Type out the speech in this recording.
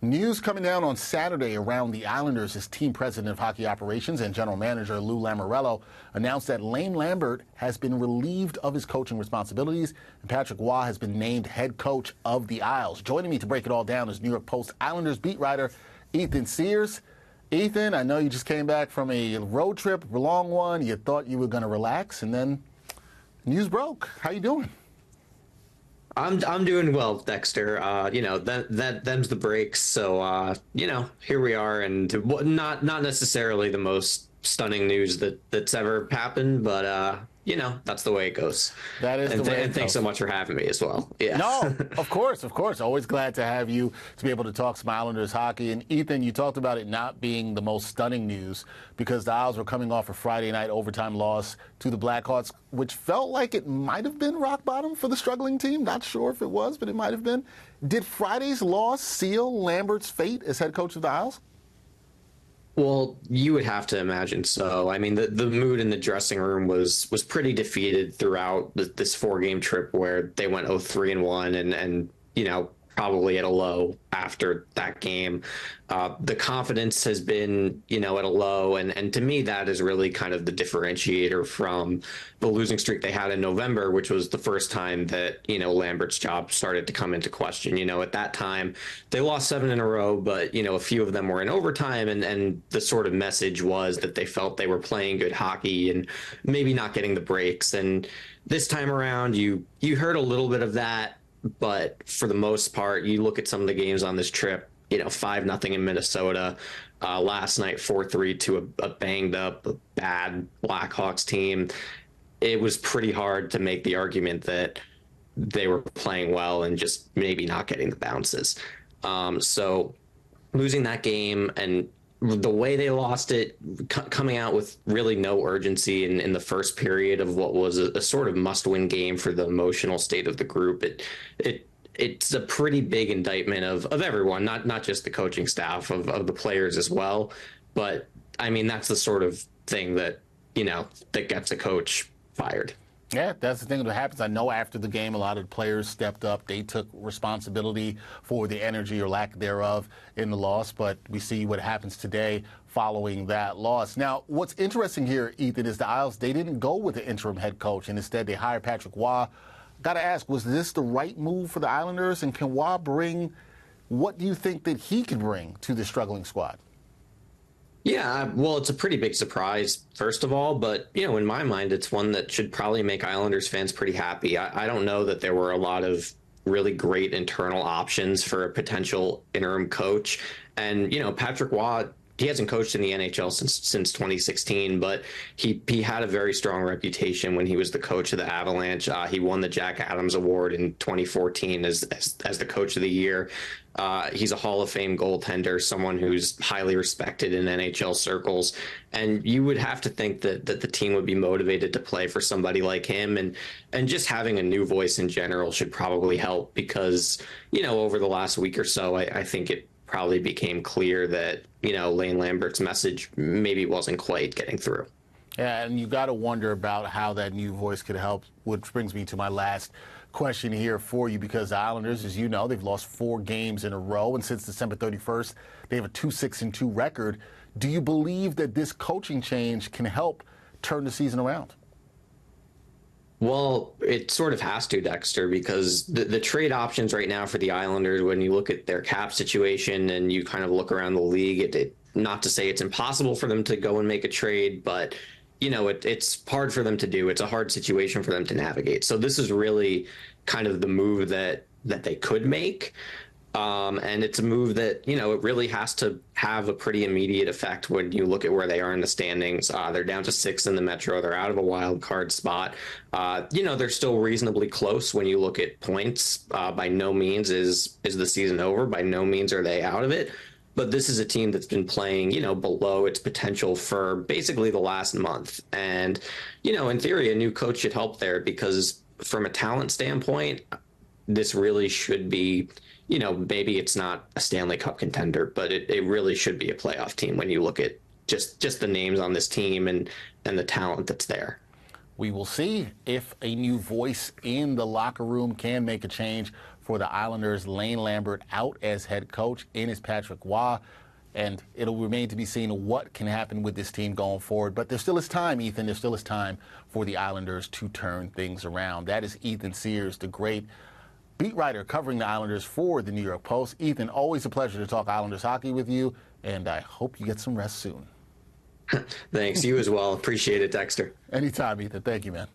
News coming down on Saturday around the Islanders is team president of hockey operations and general manager Lou Lamoriello announced that Lambert has been relieved of his coaching responsibilities and Patrick Roy has been named head coach of the Isles. Joining me to break it all down is New York Post Islanders beat writer Ethan Sears. Ethan, I know you just came back from a road trip, a long one. You thought you were going to relax, and then news broke. How you doing? I'm doing well, Dexter. Them's the breaks. So here we are, and not necessarily the most stunning news that's ever happened, but that's the way it goes. That is the way it goes. And thanks so much for having me as well. Yeah. No, of course. Always glad to have you to be able to talk some Islanders hockey. And Ethan, you talked about it not being the most stunning news because the Isles were coming off a Friday night overtime loss to the Blackhawks, which felt like it might have been rock bottom for the struggling team. Not sure if it was, but it might have been. Did Friday's loss seal Lambert's fate as head coach of the Isles? Well, you would have to imagine so. I mean, the mood in the dressing room was pretty defeated throughout this 4-game trip where they went 0-3-1 and probably at a low after that game. The confidence has been, at a low. And to me, that is really kind of the differentiator from the losing streak they had in November, which was the first time that, Lambert's job started to come into question. At that time, they lost 7 in a row, but, a few of them were in overtime. And the sort of message was that they felt they were playing good hockey and maybe not getting the breaks. And this time around, you heard a little bit of that. But for the most part, you look at some of the games on this trip, 5-0 in Minnesota, last night 4-3 to a banged up, bad Blackhawks team. It was pretty hard to make the argument that they were playing well and just maybe not getting the bounces. So losing that game and the way they lost it, coming out with really no urgency in the first period of what was a sort of must-win game for the emotional state of the group, it's a pretty big indictment of everyone, not just the coaching staff, of the players as well. But I mean, that's the sort of thing that that gets a coach fired. Yeah, that's the thing that happens. I know after the game, a lot of the players stepped up. They took responsibility for the energy or lack thereof in the loss, but we see what happens today following that loss. Now, what's interesting here, Ethan, is the Isles, they didn't go with the interim head coach, and instead they hired Patrick Roy. Got to ask, was this the right move for the Islanders, and can Roy bring, what do you think that he can bring to the struggling squad? Yeah, well, it's a pretty big surprise, first of all, but, in my mind, it's one that should probably make Islanders fans pretty happy. I don't know that there were a lot of really great internal options for a potential interim coach. And, Patrick Roy, he hasn't coached in the NHL since 2016, but he had a very strong reputation when he was the coach of the Avalanche. He won the Jack Adams Award in 2014 as the coach of the year. He's a Hall of Fame goaltender, someone who's highly respected in NHL circles. And you would have to think that the team would be motivated to play for somebody like him. And just having a new voice in general should probably help because, over the last week or so, I think it probably became clear that, Lane Lambert's message maybe wasn't quite getting through. Yeah, and you got to wonder about how that new voice could help, which brings me to my last question here for you, because the Islanders, as you know, they've lost 4 games in a row, and since December 31st, they have a 2-6-2 record. Do you believe that this coaching change can help turn the season around? Well, it sort of has to, Dexter, because the trade options right now for the Islanders, when you look at their cap situation and you kind of look around the league, not to say it's impossible for them to go and make a trade, but it's hard for them to do. It's a hard situation for them to navigate. So this is really kind of the move that they could make. And it's a move that, it really has to have a pretty immediate effect when you look at where they are in the standings. They're down to 6th in the Metro. They're out of a wild card spot. They're still reasonably close when you look at points. By no means is the season over. By no means are they out of it. But this is a team that's been playing, below its potential for basically the last month. And, in theory, a new coach should help there because from a talent standpoint, this really should be, maybe it's not a Stanley Cup contender, but it really should be a playoff team when you look at just the names on this team and the talent that's there. We will see if a new voice in the locker room can make a change for the Islanders. Lane Lambert out as head coach, in is Patrick Waugh. And it'll remain to be seen what can happen with this team going forward. But there still is time, Ethan. There still is time for the Islanders to turn things around. That is Ethan Sears, the great beat writer covering the Islanders for the New York Post. Ethan, always a pleasure to talk Islanders hockey with you, and I hope you get some rest soon. Thanks. You as well. Appreciate it, Dexter. Anytime, Ethan. Thank you, man.